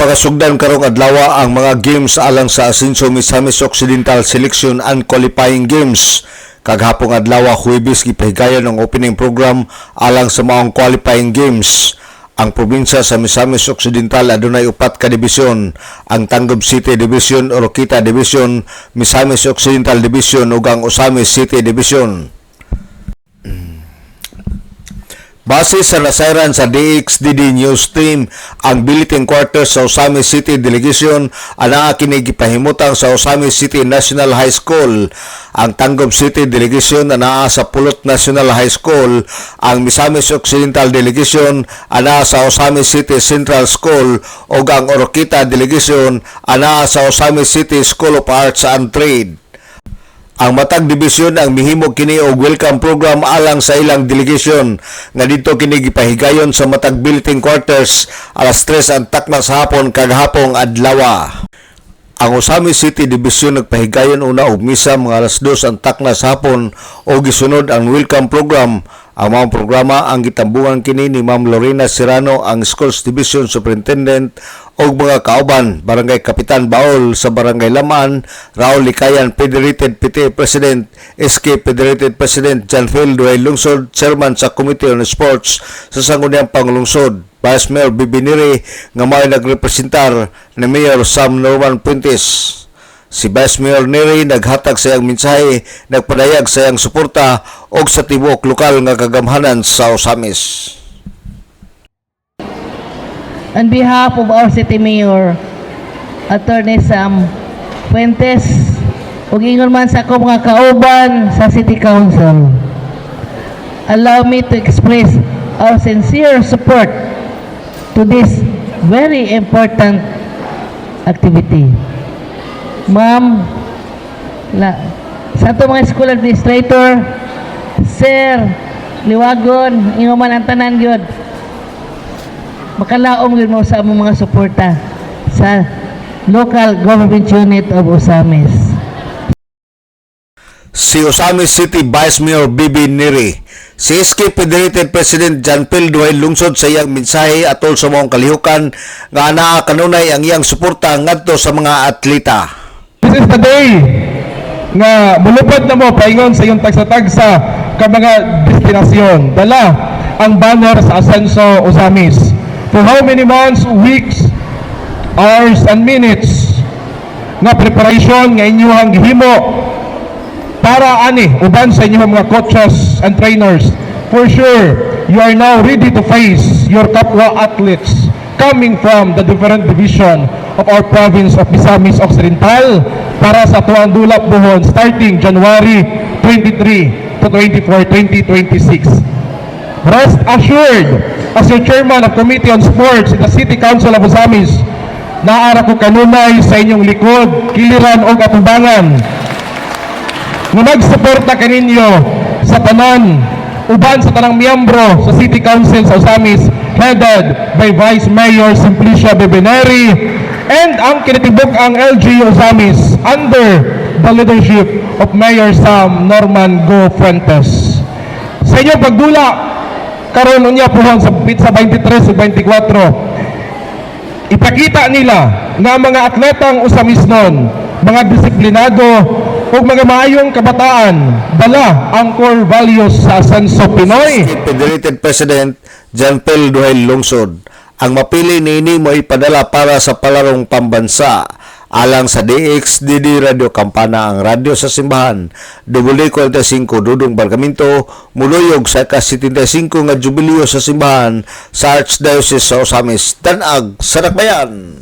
Gipakasugdan karong adlaw ang mga games alang sa Asenso Misamis Occidental Selection and Qualifying Games. Kaghapong adlaw Huwebes gipahigayon ang opening program alang sa maong qualifying games. Ang probinsya sa Misamis Occidental adunay upat ka dibisyon: ang Tangub City Division, Oroquita Division, Misamis Occidental Division ug ang Osamis City Division. Base sa nasayran sa DXDD News Team, ang billeting quarters sa Osamis City Delegation ana kini gipahimutang sa Osamis City National High School. Ang Tangub City Delegation ana sa Pulot National High School. Ang Misamis Occidental Delegation ana sa Osamis City Central School ug ang Oroquita Delegation ana sa Osamis City School of Arts and Trade. Ang matag dibisyon ang mihimo kini og welcome program alang sa ilang delegation nga dito kini gipahigayon sa matag billeting quarters alas 3 ang takna sa hapon kaghapong adlaw. Ang Osamis City Division nagpahigayon una og misa mga alas 2 ang takna sa hapon o gisunod ang welcome program. Ang mga programa ang gitambungan kini ni Ma'am Lorena Serrano, ang Schools Division Superintendent, og mga kauban, Barangay Kapitan Baol sa Barangay Lamaan, Raul Likayan, Federated PTA President, SK Federated President, John Phil Duay Lungsod, Chairman sa Committee on Sports sa Sangguniang Panglungsod, Vice Mayor Bibiniri, nga may nagrepresentar ni Mayor Sam Norman Puentes. Si Vice Mayor Neri naghatag sa iyang mensahe, nagpadayag sa iyang suporta og sa tibuok lokal nga kagamhanan sa Osamis. On behalf of our City Mayor, Attorney Sam Puentes, ug ingon man sa ako mga kauban sa City Council, allow me to express our sincere support to this very important activity. Ma'am, sa ato mga school administrator, Sir, liwagon, ingon man ang tanan gyud. Makalaom yun mo sa among mga suporta sa local government unit of Osamis. Si Osamis City Vice Mayor Bibi Neri, si SK Federated President John Phil Duay Lungsod sa iyang mensahe atol sa maong kalihukan nga anaa kanunay ang iyang suporta ngadto sa mga atleta. This is the day nga mulupad na mo paingon sa iyong tagsa-tagsa ka mga destinasyon. Dala ang banner sa Asenso Osamis. For how many months, weeks, hours, and minutes nga preparation nga inyong gihimo para ani uban sa inyong mga coaches and trainers. For sure, you are now ready to face your kapwa athletes coming from the different division of our province of Misamis Occidental para sa tuwang dulap buhon starting January 23 to 24, 2026. Rest assured, as your chairman of Committee on Sports in the City Council of Osamis, naara ko kanunay sa inyong likod, kiliran o katubangan na magsuporta kaninyo sa tanan, uban sa tanang miyembro sa City Council sa Osamis, headed by Vice Mayor Simplicia Bibineri and ang kinitibok ang LG Osamis under the leadership of Mayor Sam Norman Go Fuentes. Sa inyong pagdula karon unya puhon sa 23 ug 24, ipakita nila nga mga atletang Osamis nun, mga disiplinado ug mga maayong kabataan, dala ang core values sa Asenso Pinoy. Federated President John Phil Duay Lungsod, ang mapili niini mo ipadala para sa palarong pambansa alang sa DXDD Radio Kampana, ang radyo sa simbahan. W45 Dudong Barkamento, muluyog sa ika-75 nga jubileo sa simbahan sa Archdiocese sa Osamis, Tanag, Sarakbayan.